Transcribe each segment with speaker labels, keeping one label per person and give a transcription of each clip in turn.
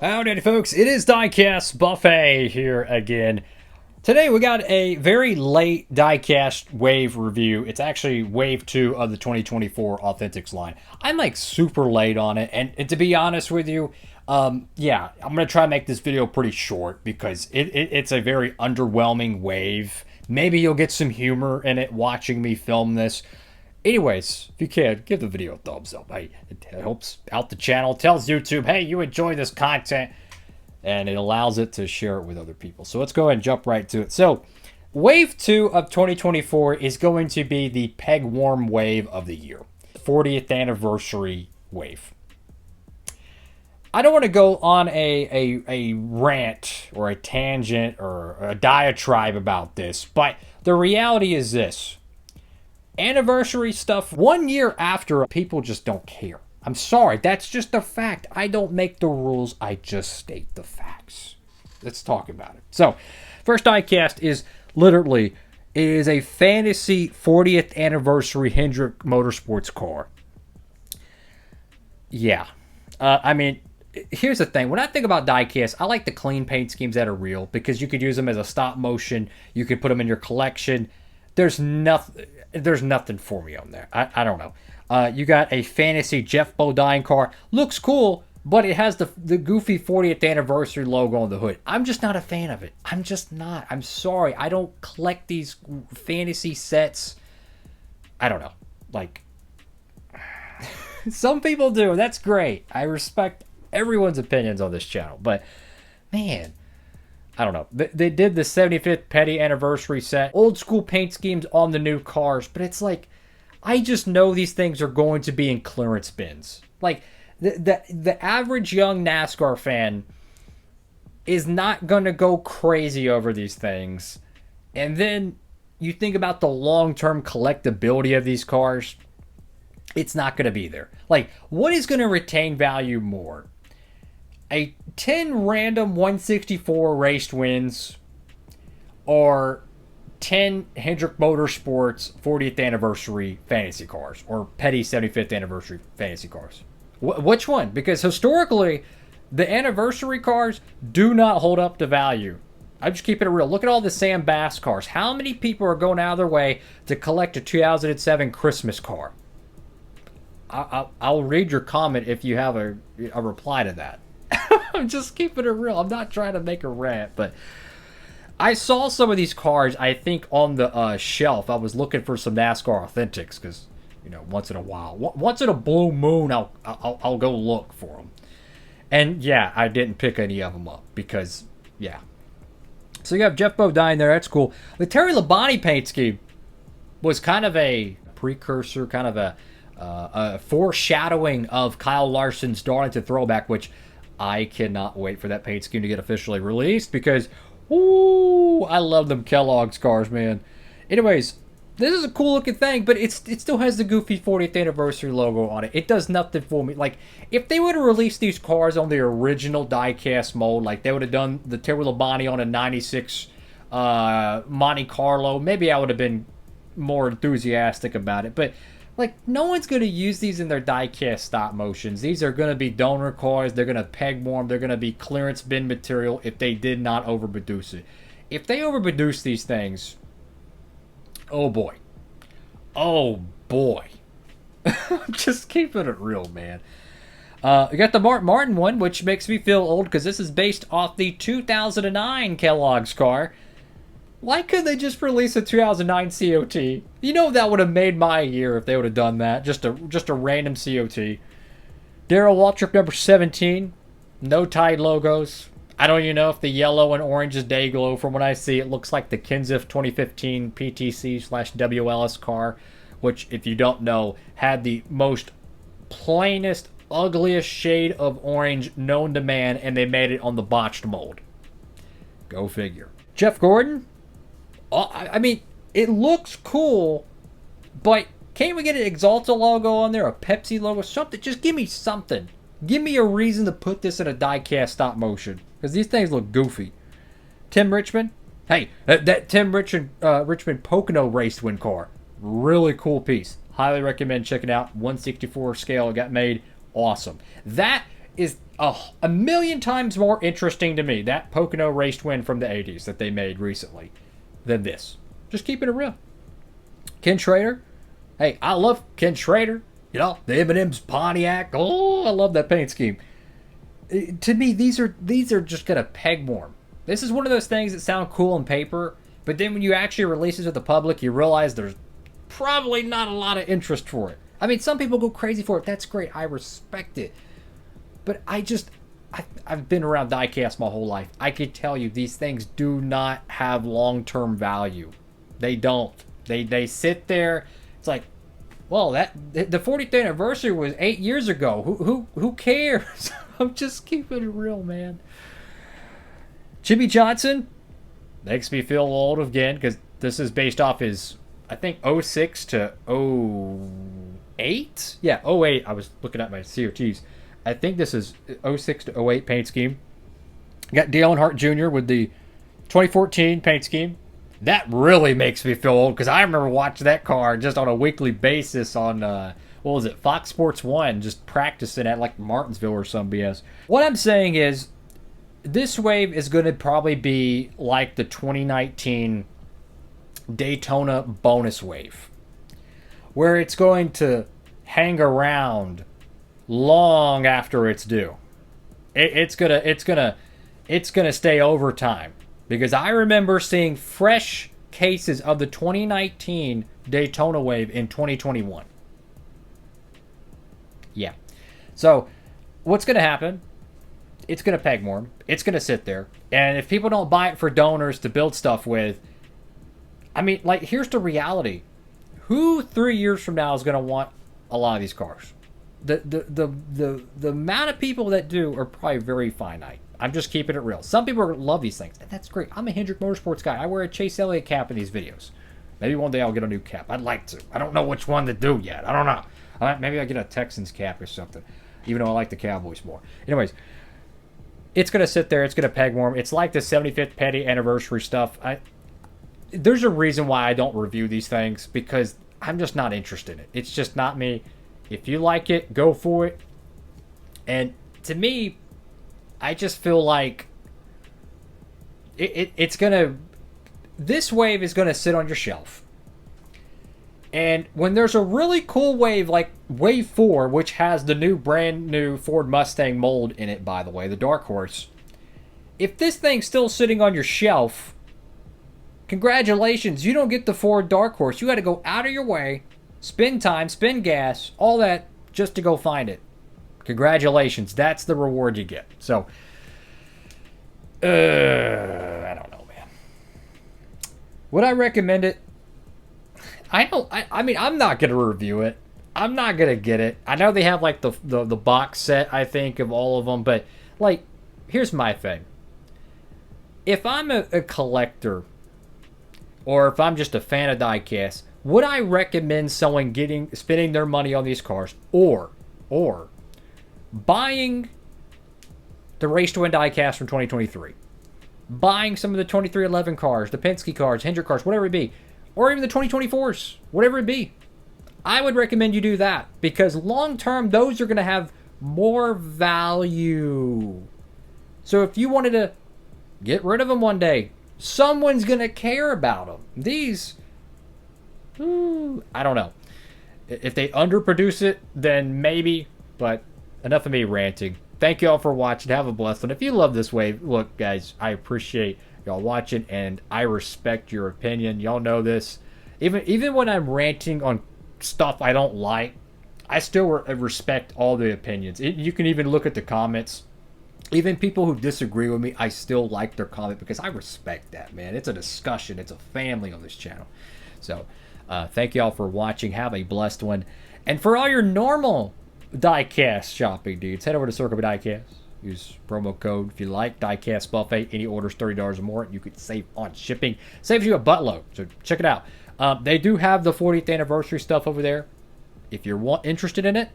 Speaker 1: Howdy folks, it is Diecastbuffet here again. Today we got a very late Diecast Wave review. It's actually Wave 2 of the 2024 Authentics line. I'm like super late on it, and to be honest with you, yeah, I'm going to try to make this video pretty short because it's a very underwhelming wave. Maybe you'll get some humor in it watching me film this. Anyways, if you can, give the video a thumbs up. Hey, it helps out the channel, tells YouTube, hey, you enjoy this content, and it allows it to share it with other people. So let's go ahead and jump right to it. So, Wave 2 of 2024 is going to be the Peg Warm Wave of the year. 40th anniversary wave. I don't want to go on a rant or a tangent or a diatribe about this, but the reality is this. Anniversary stuff 1 year after, people just don't care. I'm sorry, that's just a fact. I don't make the rules, I just state the facts. Let's talk about it. So, first diecast is literally a fantasy 40th anniversary Hendrick Motorsports car. Yeah. I mean, here's the thing. When I think about diecast, I like the clean paint schemes that are real because you could use them as a stop motion. You could put them in your collection. There's nothing for me on there. I don't know. You got a fantasy Jeff Bodine car. Looks cool, but it has the goofy 40th anniversary logo on the hood. I'm just not a fan of it. I'm just not. I'm sorry. I don't collect these fantasy sets. I don't know. Like, some people do. That's great. I respect everyone's opinions on this channel. But, man, I don't know. They did the 75th petty anniversary set. Old school paint schemes on the new cars. But it's like, I just know these things are going to be in clearance bins. Like, the average young NASCAR fan is not going to go crazy over these things. And then you think about the long-term collectability of these cars. It's not going to be there. Like, what is going to retain value more? A 10 random 164 raced wins or 10 Hendrick Motorsports 40th anniversary fantasy cars or petty 75th anniversary fantasy cars? Which one? Because historically, the anniversary cars do not hold up to value. I'm just keeping it real. Look at all the Sam Bass cars. How many people are going out of their way to collect a 2007 Christmas car? I'll read your comment if you have a reply to that. I'm just keeping it real. I'm not trying to make a rant, but I saw some of these cars, I think, on the shelf. I was looking for some NASCAR Authentics because, you know, once in a while, once in a blue moon, I'll go look for them. And yeah, I didn't pick any of them up because, yeah. So you have Jeff Bodine there. That's cool. The Terry Labonte paint scheme was kind of a precursor, kind of a foreshadowing of Kyle Larson's Darlington throwback, which I cannot wait for that paint scheme to get officially released because, ooh, I love them Kellogg's cars, man. Anyways, this is a cool looking thing, but it still has the goofy 40th anniversary logo on it. It does nothing for me. Like, if they would have released these cars on the original diecast mold, like they would have done the Terry Labonte on a 96 Monte Carlo, maybe I would have been more enthusiastic about it. But like, no one's going to use these in their diecast stop motions. These are going to be donor cars. They're going to peg warm. They're going to be clearance bin material if they did not overproduce it. If they overproduce these things, oh boy. Oh boy. Just keeping it real, man. We got the Mark Martin one, which makes me feel old because this is based off the 2009 Kellogg's car. Why couldn't they just release a 2009 COT? You know that would have made my year if they would have done that. Just a random COT. Darrell Waltrip number 17. No Tide logos. I don't even know if the yellow and orange is day glow. From what I see, it looks like the Kenseth 2015 PTC/WLS car, which, if you don't know, had the most plainest, ugliest shade of orange known to man, and they made it on the botched mold. Go figure. Jeff Gordon? I mean, it looks cool, but can't we get an Exalta logo on there, a Pepsi logo, something? Just give me something. Give me a reason to put this in a diecast stop motion, because these things look goofy. Tim Richmond? Hey, that Tim Richmond Pocono race win car. Really cool piece. Highly recommend checking out. 164 scale got made. Awesome. That is a million times more interesting to me, that Pocono race twin from the 80s that they made recently, than this. Just keeping it real. Ken Schrader. Hey, I love Ken Schrader. You know, the M&M's Pontiac. Oh, I love that paint scheme. To me, these are just going to peg warm. This is one of those things that sound cool on paper, but then when you actually release it to the public, you realize there's probably not a lot of interest for it. I mean, some people go crazy for it. That's great. I respect it. But I've been around diecast my whole life. I could tell you these things do not have long-term value. They don't. They sit there. It's like, well, the 40th anniversary was 8 years ago. Who cares? I'm just keeping it real, man. Jimmy Johnson makes me feel old again because this is based off his, I think, 06 to 08? Yeah, 08. I was looking at my COTs. I think this is 06 to 08 paint scheme. Got Dale Earnhardt Jr. with the 2014 paint scheme. That really makes me feel old because I remember watching that car just on a weekly basis on, what was it, Fox Sports 1, just practicing at like Martinsville or some BS. What I'm saying is, this wave is going to probably be like the 2019 Daytona bonus wave, where it's going to hang around long after it's due. It's gonna stay over time, because I remember seeing fresh cases of the 2019 Daytona wave in 2021. Yeah. So what's gonna happen? It's gonna peg more. It's gonna sit there, and if people don't buy it for donors to build stuff with, I mean, like, here's the reality: who 3 years from now is gonna want a lot of these cars? The amount of people that do are probably very finite. I'm just keeping it real. Some people love these things, and that's great. I'm a Hendrick Motorsports guy. I wear a Chase Elliott cap in these videos. Maybe one day I'll get a new cap. I'd like to. I don't know which one to do yet. I don't know. Maybe I'll get a Texans cap or something, even though I like the Cowboys more. Anyways, it's going to sit there. It's going to peg warm. It's like the 75th petty anniversary stuff. There's a reason why I don't review these things, because I'm just not interested in it. It's just not me. If you like it, go for it. And to me, I just feel like it's going to... This wave is going to sit on your shelf. And when there's a really cool wave like Wave 4, which has the brand new Ford Mustang mold in it, by the way, the Dark Horse. If this thing's still sitting on your shelf, congratulations, you don't get the Ford Dark Horse. You got to go out of your way, spend time, spend gas, all that, just to go find it. Congratulations, that's the reward you get. So, I don't know, man. Would I recommend it? I mean, I'm not going to review it. I'm not going to get it. I know they have, like, the box set, I think, of all of them. But, like, here's my thing. If I'm a collector, or if I'm just a fan of diecast, would I recommend someone spending their money on these cars, or buying the Race to Win diecast from 2023, buying some of the 2311 cars, the Penske cars, Hendrick cars, whatever it be, or even the 2024s, whatever it be? I would recommend you do that, because long term, those are going to have more value. So if you wanted to get rid of them one day, someone's going to care about them. These, I don't know. If they underproduce it, then maybe, but enough of me ranting. Thank you all for watching. Have a blessed one. If you love this wave, look, guys, I appreciate y'all watching, and I respect your opinion. Y'all know this. Even when I'm ranting on stuff I don't like, I still respect all the opinions. You can even look at the comments. Even people who disagree with me, I still like their comment, because I respect that, man. It's a discussion. It's a family on this channel. So, thank you all for watching. Have a blessed one. And for all your normal diecast shopping dudes, head over to Circle by Diecast. Use promo code if you like, Diecastbuffet. Any orders $30 or more, you could save on shipping. Saves you a buttload, so check it out. They do have the 40th anniversary stuff over there. If you're interested in it,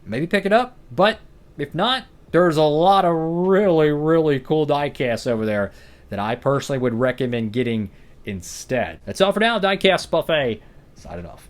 Speaker 1: maybe pick it up. But if not, there's a lot of really, really cool diecasts over there that I personally would recommend getting instead. That's all for now. Diecastbuffet signing off.